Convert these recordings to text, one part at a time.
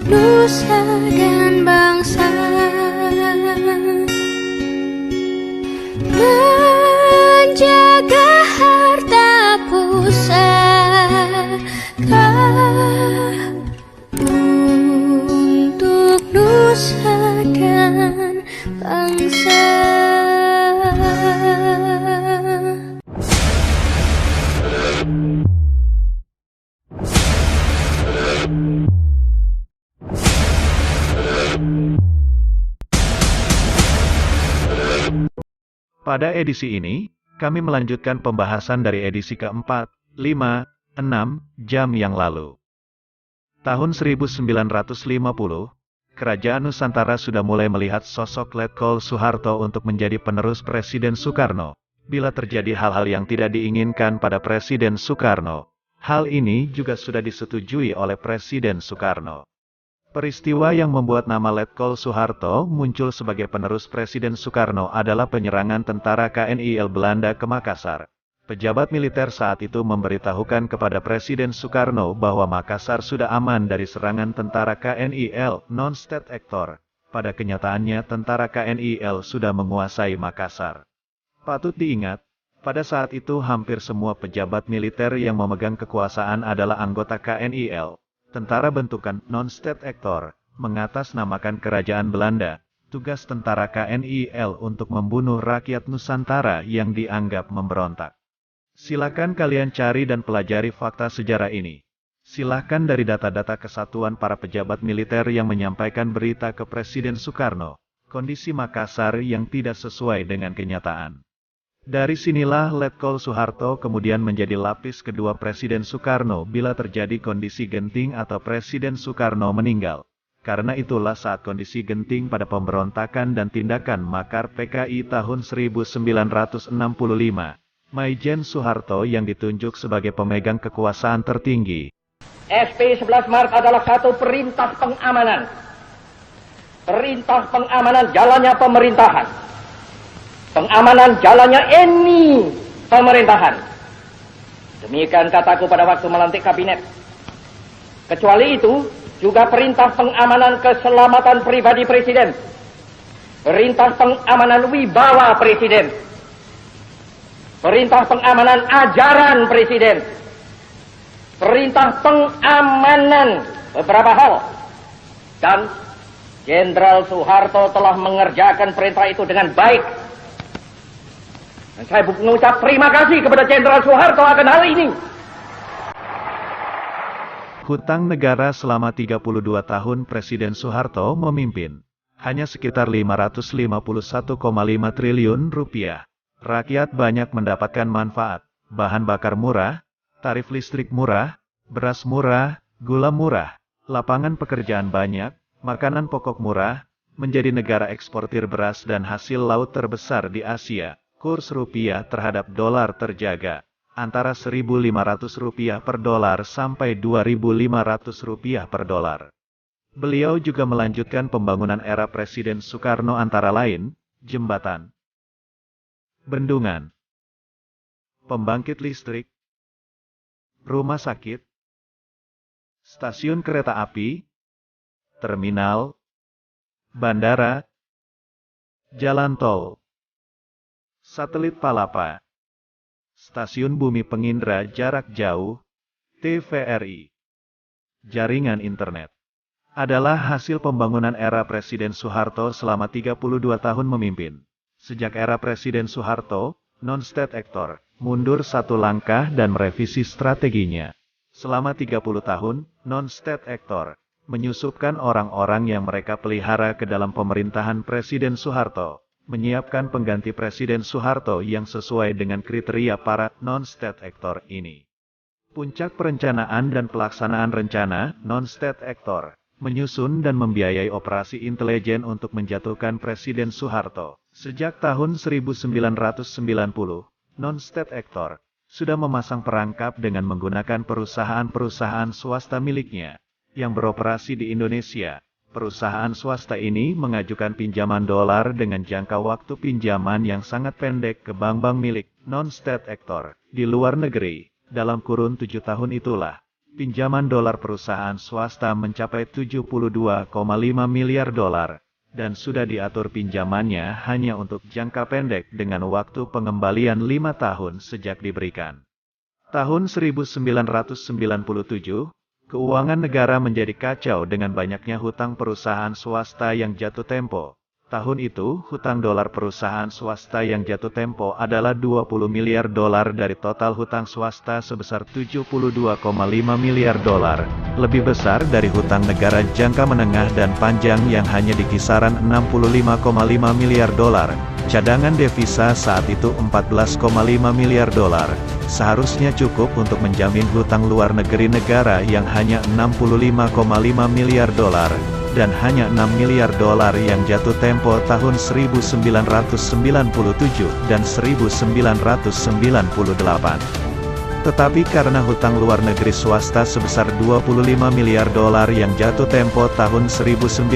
nusa dan bangsa, menjaga harta pusaka untuk nusa dan bangsa. Pada edisi ini, kami melanjutkan pembahasan dari edisi keempat, 5, 6 jam yang lalu. Tahun 1950, Kerajaan Nusantara sudah mulai melihat sosok Letkol Soeharto untuk menjadi penerus Presiden Soekarno. Bila terjadi hal-hal yang tidak diinginkan pada Presiden Soekarno, hal ini juga sudah disetujui oleh Presiden Soekarno. Peristiwa yang membuat nama Letkol Soeharto muncul sebagai penerus Presiden Soekarno adalah penyerangan tentara KNIL Belanda ke Makassar. Pejabat militer saat itu memberitahukan kepada Presiden Soekarno bahwa Makassar sudah aman dari serangan tentara KNIL non-state actor. Pada kenyataannya tentara KNIL sudah menguasai Makassar. Patut diingat, pada saat itu hampir semua pejabat militer yang memegang kekuasaan adalah anggota KNIL. Tentara bentukan non-state actor, mengatasnamakan kerajaan Belanda, tugas tentara KNIL untuk membunuh rakyat Nusantara yang dianggap memberontak. Silakan kalian cari dan pelajari fakta sejarah ini. Silakan dari data-data kesatuan para pejabat militer yang menyampaikan berita ke Presiden Soekarno, kondisi Makassar yang tidak sesuai dengan kenyataan. Dari sinilah Letkol Soeharto kemudian menjadi lapis kedua Presiden Soekarno bila terjadi kondisi genting atau Presiden Soekarno meninggal. Karena itulah saat kondisi genting pada pemberontakan dan tindakan makar PKI tahun 1965, Maijen Soeharto yang ditunjuk sebagai pemegang kekuasaan tertinggi. SP 11 Maret adalah satu perintah pengamanan. Perintah pengamanan jalannya pemerintahan. Pengamanan jalannya ini pemerintahan. Demikian kataku pada waktu melantik kabinet. Kecuali itu, juga perintah pengamanan keselamatan pribadi Presiden. Perintah pengamanan wibawa Presiden. Perintah pengamanan ajaran Presiden. Perintah pengamanan beberapa hal. Dan Jenderal Soeharto telah mengerjakan perintah itu dengan baik. Dan saya mengucap terima kasih kepada Jenderal Soeharto akan hal ini. Hutang negara selama 32 tahun Presiden Soeharto memimpin, hanya sekitar 551,5 triliun rupiah. Rakyat banyak mendapatkan manfaat, bahan bakar murah, tarif listrik murah, beras murah, gula murah, lapangan pekerjaan banyak, makanan pokok murah, menjadi negara eksportir beras dan hasil laut terbesar di Asia. Kurs rupiah terhadap dolar terjaga, antara Rp1.500 per dolar sampai Rp2.500 per dolar. Beliau juga melanjutkan pembangunan era Presiden Soekarno antara lain, jembatan, bendungan, pembangkit listrik, rumah sakit, stasiun kereta api, terminal, bandara, jalan tol, satelit Palapa, stasiun bumi pengindra jarak jauh, TVRI, jaringan internet, adalah hasil pembangunan era Presiden Soeharto selama 32 tahun memimpin. Sejak era Presiden Soeharto, non-state actor, mundur satu langkah dan merevisi strateginya. Selama 30 tahun, non-state actor, menyusupkan orang-orang yang mereka pelihara ke dalam pemerintahan Presiden Soeharto. Menyiapkan pengganti Presiden Soeharto yang sesuai dengan kriteria para non-state actor ini. Puncak perencanaan dan pelaksanaan rencana non-state actor, menyusun dan membiayai operasi intelijen untuk menjatuhkan Presiden Soeharto. Sejak tahun 1990, non-state actor sudah memasang perangkap dengan menggunakan perusahaan-perusahaan swasta miliknya yang beroperasi di Indonesia. Perusahaan swasta ini mengajukan pinjaman dolar dengan jangka waktu pinjaman yang sangat pendek ke bank-bank milik non-state actor di luar negeri. Dalam kurun 7 tahun itulah, Pinjaman dolar perusahaan swasta mencapai 72,5 miliar dolar, dan sudah diatur pinjamannya hanya untuk jangka pendek dengan waktu pengembalian 5 tahun sejak diberikan. Tahun 1997, keuangan negara menjadi kacau dengan banyaknya hutang perusahaan swasta yang jatuh tempo. Tahun itu, hutang dolar perusahaan swasta yang jatuh tempo adalah 20 miliar dolar dari total hutang swasta sebesar 72,5 miliar dolar, lebih besar dari hutang negara jangka menengah dan panjang yang hanya di kisaran 65,5 miliar dolar. Cadangan devisa saat itu 14,5 miliar dolar, seharusnya cukup untuk menjamin hutang luar negeri negara yang hanya 65,5 miliar dolar. Dan hanya 6 miliar dolar yang jatuh tempo tahun 1997 dan 1998. Tetapi karena hutang luar negeri swasta sebesar 25 miliar dolar yang jatuh tempo tahun 1997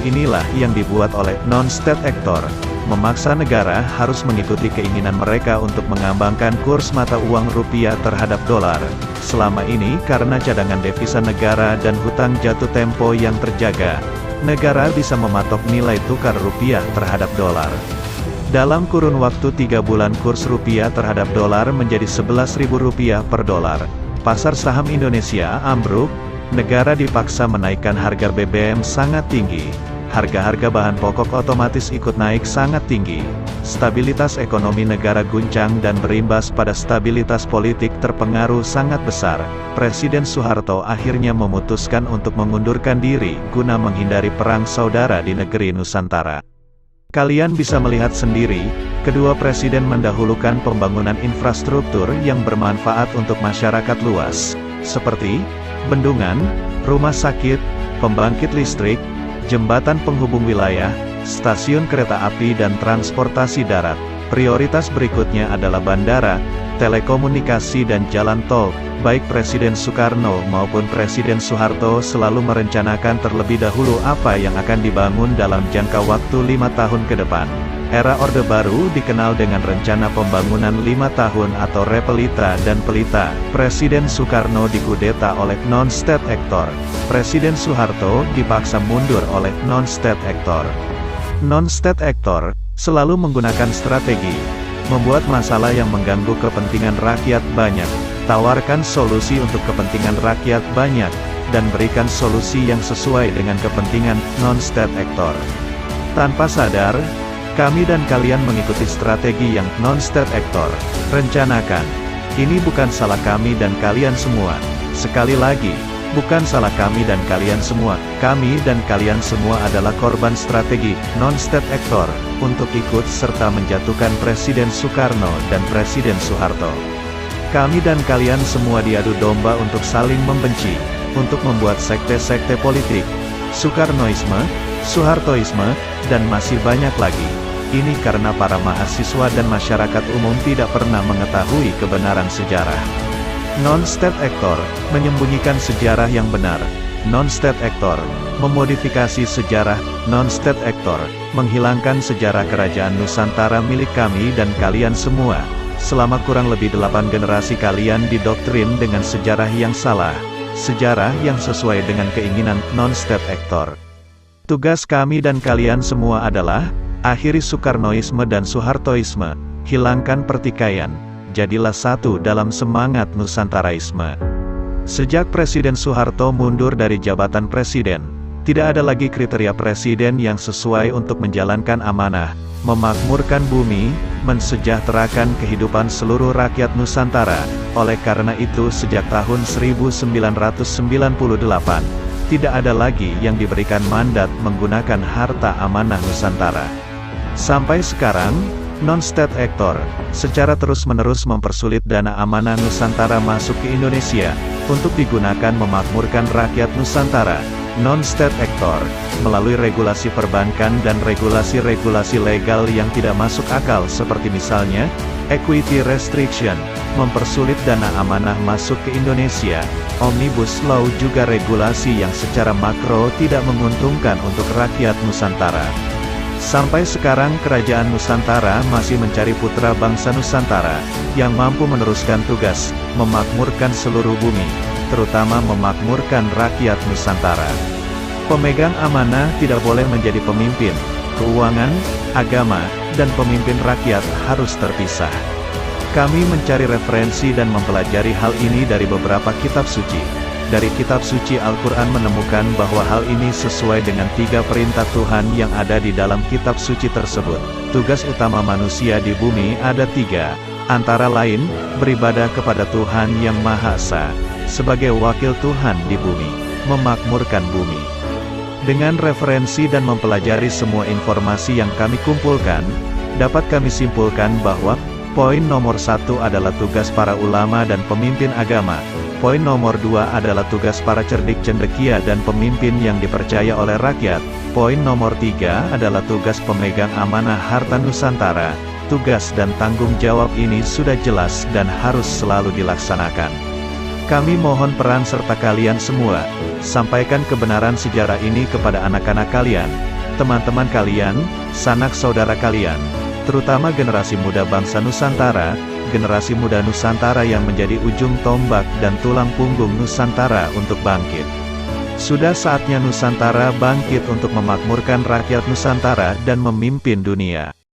inilah yang dibuat oleh non-state actor, memaksa negara harus mengikuti keinginan mereka untuk mengambangkan kurs mata uang rupiah terhadap dolar. Selama ini karena cadangan devisa negara dan hutang jatuh tempo yang terjaga, negara bisa mematok nilai tukar rupiah terhadap dolar. Dalam kurun waktu 3 bulan kurs rupiah terhadap dolar menjadi Rp11.000 per dolar. Pasar saham Indonesia ambruk, negara dipaksa menaikkan harga BBM sangat tinggi. Harga-harga bahan pokok otomatis ikut naik sangat tinggi. Stabilitas ekonomi negara guncang dan berimbas pada stabilitas politik terpengaruh sangat besar. Presiden Soeharto akhirnya memutuskan untuk mengundurkan diri guna menghindari perang saudara di negeri Nusantara. Kalian bisa melihat sendiri, kedua presiden mendahulukan pembangunan infrastruktur yang bermanfaat untuk masyarakat luas, seperti bendungan, rumah sakit, pembangkit listrik, jembatan penghubung wilayah, stasiun kereta api dan transportasi darat. Prioritas berikutnya adalah bandara, telekomunikasi dan jalan tol. Baik Presiden Soekarno maupun Presiden Soeharto selalu merencanakan terlebih dahulu apa yang akan dibangun dalam jangka waktu 5 tahun ke depan. Era Orde Baru dikenal dengan rencana pembangunan 5 tahun atau Repelita dan Pelita. Presiden Soekarno dikudeta oleh non-state actor. Presiden Soeharto dipaksa mundur oleh non-state actor. Non-state actor selalu menggunakan strategi membuat masalah yang mengganggu kepentingan rakyat banyak, tawarkan solusi untuk kepentingan rakyat banyak, dan berikan solusi yang sesuai dengan kepentingan non-state actor. Tanpa sadar, kami dan kalian mengikuti strategi yang non-state actor rencanakan. Ini bukan salah kami dan kalian semua. Sekali lagi, bukan salah kami dan kalian semua. Kami dan kalian semua adalah korban strategi non-state actor untuk ikut serta menjatuhkan Presiden Soekarno dan Presiden Soeharto. Kami dan kalian semua diadu domba untuk saling membenci, untuk membuat sekte-sekte politik, Soekarnoisme, Soehartoisme, dan masih banyak lagi. Ini karena para mahasiswa dan masyarakat umum tidak pernah mengetahui kebenaran sejarah. Non-state actor menyembunyikan sejarah yang benar. Non-state actor memodifikasi sejarah. Non-state actor menghilangkan sejarah kerajaan Nusantara milik kami dan kalian semua. Selama kurang lebih 8 generasi kalian didoktrin dengan sejarah yang salah. Sejarah yang sesuai dengan keinginan non-state actor. Tugas kami dan kalian semua adalah akhiri Soekarnoisme dan Soehartoisme, hilangkan pertikaian, jadilah satu dalam semangat Nusantaraisme. Sejak Presiden Soeharto mundur dari jabatan presiden, tidak ada lagi kriteria presiden yang sesuai untuk menjalankan amanah, memakmurkan bumi, mensejahterakan kehidupan seluruh rakyat Nusantara. Oleh karena itu sejak tahun 1998, tidak ada lagi yang diberikan mandat menggunakan harta amanah Nusantara. Sampai sekarang, non-state actor secara terus-menerus mempersulit dana amanah Nusantara masuk ke Indonesia untuk digunakan memakmurkan rakyat Nusantara. Non-state actor melalui regulasi perbankan dan regulasi-regulasi legal yang tidak masuk akal seperti misalnya equity restriction, mempersulit dana amanah masuk ke Indonesia. Omnibus Law juga regulasi yang secara makro tidak menguntungkan untuk rakyat Nusantara. Sampai sekarang kerajaan Nusantara masih mencari putra bangsa Nusantara, yang mampu meneruskan tugas, memakmurkan seluruh bumi, terutama memakmurkan rakyat Nusantara. Pemegang amanah tidak boleh menjadi pemimpin, keuangan, agama, dan pemimpin rakyat harus terpisah. Kami mencari referensi dan mempelajari hal ini dari beberapa kitab suci. Dari kitab suci Al-Quran menemukan bahwa hal ini sesuai dengan 3 perintah Tuhan yang ada di dalam kitab suci tersebut. Tugas utama manusia di bumi ada 3, antara lain, beribadah kepada Tuhan Yang Maha Esa, sebagai wakil Tuhan di bumi, memakmurkan bumi. Dengan referensi dan mempelajari semua informasi yang kami kumpulkan, dapat kami simpulkan bahwa, poin nomor 1 adalah tugas para ulama dan pemimpin agama. Poin nomor 2 adalah tugas para cerdik cendekia dan pemimpin yang dipercaya oleh rakyat. Poin nomor 3 adalah tugas pemegang amanah harta Nusantara. Tugas dan tanggung jawab ini sudah jelas dan harus selalu dilaksanakan. Kami mohon peran serta kalian semua. Sampaikan kebenaran sejarah ini kepada anak-anak kalian, teman-teman kalian, sanak saudara kalian, terutama generasi muda bangsa Nusantara, generasi muda Nusantara yang menjadi ujung tombak dan tulang punggung Nusantara untuk bangkit. Sudah saatnya Nusantara bangkit untuk memakmurkan rakyat Nusantara dan memimpin dunia.